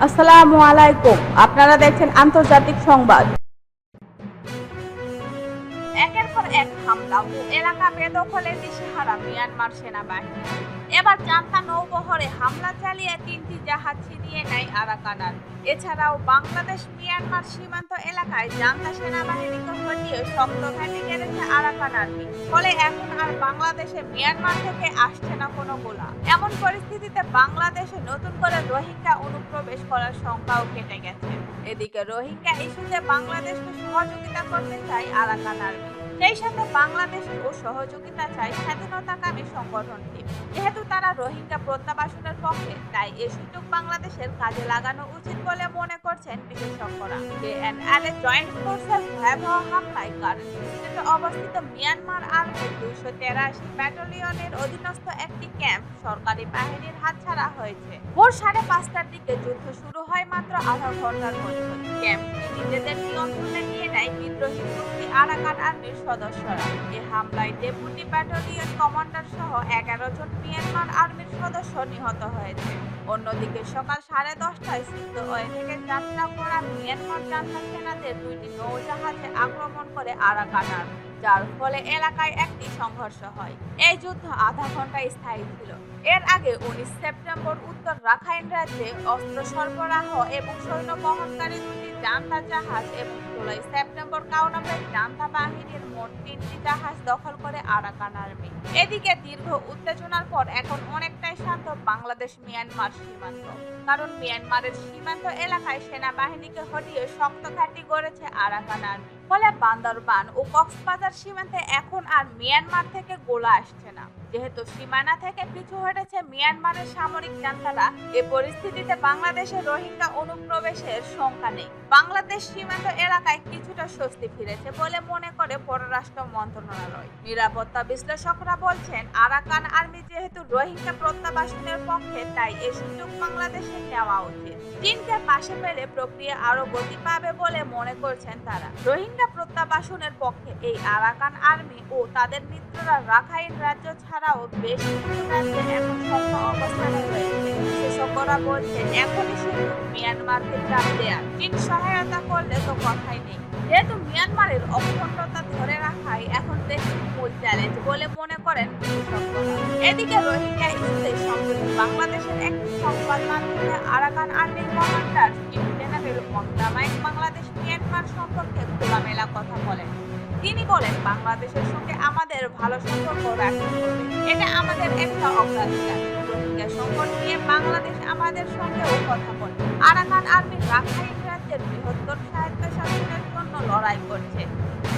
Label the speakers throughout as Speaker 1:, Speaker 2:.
Speaker 1: আসসালামু আলাইকুম। আপনারা দেখছেন আন্তর্জাতিক সংবাদ। একের পর এক হামলা ও এলাকা বেদখলের দিশেহারা মিয়ানমার সেনাবাহিনী। এবার জান্তা নৌবহরে হামলা চালিয়ে ৩টি জাহাজ ছিনিয়ে নেয় আরাকান আর্মি। এছাড়াও বাংলাদেশ মিয়ানমার সীমান্ত এলাকায় জান্তা সেনাবাহিনীকে হটিয়ে শক্ত ঘাঁটি গেড়েছে আরাকান আর্মি। ফলে এখন আর বাংলাদেশে মিয়ানমার থেকে আসছে না কোনো গোলা। এমন পরিস্থিতিতে বাংলাদেশে নতুন করে রোহিঙ্গা অনুপ্রবেশ করার সংখ্যাও কেটে গেছে। এদিকে রোহিঙ্গা ইস্যুতে বাংলাদেশকে সহযোগিতা করতে চায় আরাকান আর্মি। সেই সাথে বাংলাদেশকেও সহযোগিতা চায় স্বাধীনতাকামী সংগঠনটি। যেহেতু তারা রোহিঙ্গা প্রত্যাবাসনের পক্ষে, তাই এই সুযোগ বাংলাদেশের কাজে লাগানো উচিত বলে মনে করছেন বিশেষজ্ঞরা। জেএনএলএ জয়েন্ট ফোর্সের ভয়াবহ হামলায় কারেন্ট সিটিতে অবস্থিত মিয়ানমার আর্মির 283 ব্যাটালিয়নের অধীনস্থ একটি ক্যাম্প সরকারি বাহিনীর হাতছাড়া হয়েছে। ভোর 5:30টার দিকে যুদ্ধ শুরু হয় মাত্র আধা ঘন্টার মধ্যে। ক্যাম্পটি নিজেদের নিয়ন্ত্রণে নিয়ে নেয় বিদ্রোহী তুর্কি আরাকান আর্মির সদস্যরা। এই হামলায় ডেপুটি ব্যাটালিয়ন কমান্ডার সহ 11 জন মিয়ানমার আর্মির সদস্য নিহত হয়েছে। অন্যদিকে সকাল 10:30টায় সিদ্ধওয়ে থেকে যাত্রা করা মিয়ানমার জান্তা সেনাদের 2টি নৌজাহাজে আক্রমণ করে আরাকান আর্মি, যার ফলে এলাকায় একটি সংঘর্ষ হয়। এই যুদ্ধ আধা ঘন্টা স্থায়ী ছিল। এর আগে 19 সেপ্টেম্বর উত্তর রাখাইন রাজ্যে অস্ত্র সরবরাহ এবং সৈন্য বহনকারী 2টি জান্তা জাহাজ এবং 16 সেপ্টেম্বর কাউনাপের জান্তা বাহিনীর মোট 3টি জাহাজ দখল করে আরাকান আর্মি। এদিকে দীর্ঘ উত্তেজনার পর এখন অনেকটাই শান্ত বাংলাদেশ মিয়ানমার সীমান্ত। কারণ মিয়ানমারের সীমান্ত এলাকায় সেনাবাহিনীকে হটিয়ে শক্ত ঘাঁটি গড়েছে আরাকান আর্মি। ফলে বান্দরবান ও কক্সবাজার সীমান্তে এখন আর মিয়ানমার থেকে গোলা আসছে না। যেহেতু সীমানা থেকে পিছু হটেছে মিয়ানমারের সামরিক জান্তারা, এ পরিস্থিতিতে বাংলাদেশের রোহিঙ্গা অনুপ্রবেশের শঙ্কা নেই। বাংলাদেশ সীমান্ত এলাকায় কিছুটা স্বস্তি ফিরেছে বলে মনে করে পররাষ্ট্র মন্ত্রণালয়। নিরাপত্তা বিশ্লেষকরা বলছেন, আরাকান আর্মি যেহেতু রোহিঙ্গা প্রত্যাবাসনের পক্ষে, তাই এ সুযোগ বাংলাদেশে নেওয়া উচিত। চীনকে পাশে পেলে প্রক্রিয়া আরো গতি পাবে বলে মনে করছেন তারা। রোহিঙ্গা প্রত্যাবাসনের পক্ষে এই আরাকান আর্মি ও তাদের মিত্ররা রাখাইন রাজ্য ছাড়াও বেশ কিছু রাজ্যে এখন শক্ত অবস্থানে রয়েছে। বিশেষজ্ঞরা বলছেন, এখনই শুধু মিয়ানমারকে চাপ দেয়া, চীন সহায়তা করলে তো কথাই নেই। যেহেতু মিয়ানমারের অখণ্ডতা ধরে রাখাই এখন দেশের মূল চ্যালেঞ্জ বলে মনে করেন বিশেষজ্ঞরা। এদিকে রোহিঙ্গা ইস্যুতে সম্প্রতি বাংলাদেশের একটি সংবাদ মাধ্যমে আরাকান আর্মির কমান্ডার জেনারেল ওয়াংরামাইন বাংলাদেশ মিয়ানমার সম্পর্কে খোলামেলা কথা বলেন। তিনি বলেন, বাংলাদেশের সঙ্গে আমাদের ভালো সম্পর্ক রাখতে হবে, এটা আমাদের একটা অগ্রাধিকার। রোহিঙ্গা সংকট নিয়ে বাংলাদেশ আমাদের সঙ্গেও কথা বলে। আরাকান আর্মি রাখাইন রাজ্যের বৃহত্তর স্বায়ত্তশাসনের জন্য লড়াই করছে।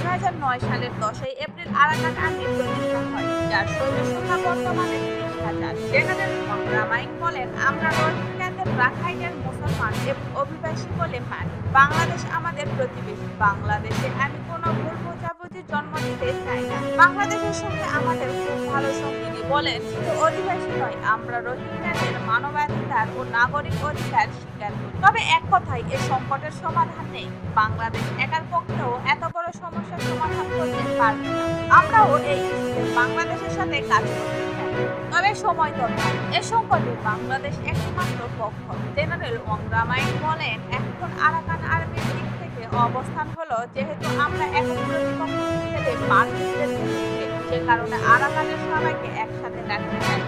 Speaker 1: 2009 সালের 10 এপ্রিল আরাকান আর্মি প্রতিষ্ঠা হয়, যার সৈন্য সংখ্যা বর্তমানে 30,000। জেনারেল ওয়াংরামাইন বলেন, আমরা রোহিঙ্গাদের রাখাইনের মুসলমান এবং অভিবাসী বলে মানি। বাংলাদেশ আমাদের প্রতিবেশী। বাংলাদেশে আমি কোনো ভুল বোঝাবুঝি জন্ম দিতে চাই না। বাংলাদেশের সঙ্গে আমাদের খুব ভালো সঙ্গিনী। বলেন, শুধু অধিবাসী নয়, আমরা রোহিঙ্গাদের মানবাধিকার ও নাগরিক অধিকার স্বীকার করি। তবে এক কথায়, এই সংকটের সমাধান নেই। বাংলাদেশ একার পক্ষেও এত বড় সমস্যার সমাধান করতে পারবে না। আমরাও এই ইস্যুতে বাংলাদেশের সাথে কাজ করতে চাই, তবে সময় দরকার। এ সংকটে বাংলাদেশ একমাত্র পক্ষ। জেনারেল ওয়াংরামাইন বলেন, এখন আরাকান আর্মির দিক থেকে অবস্থান হলো, যেহেতু আমরা একক প্রতিপক্ষ হিসেবে বাংলাদেশের বিরুদ্ধে, যে কারণে আরাকানের সবাইকে একসাথে রাখতে চাই।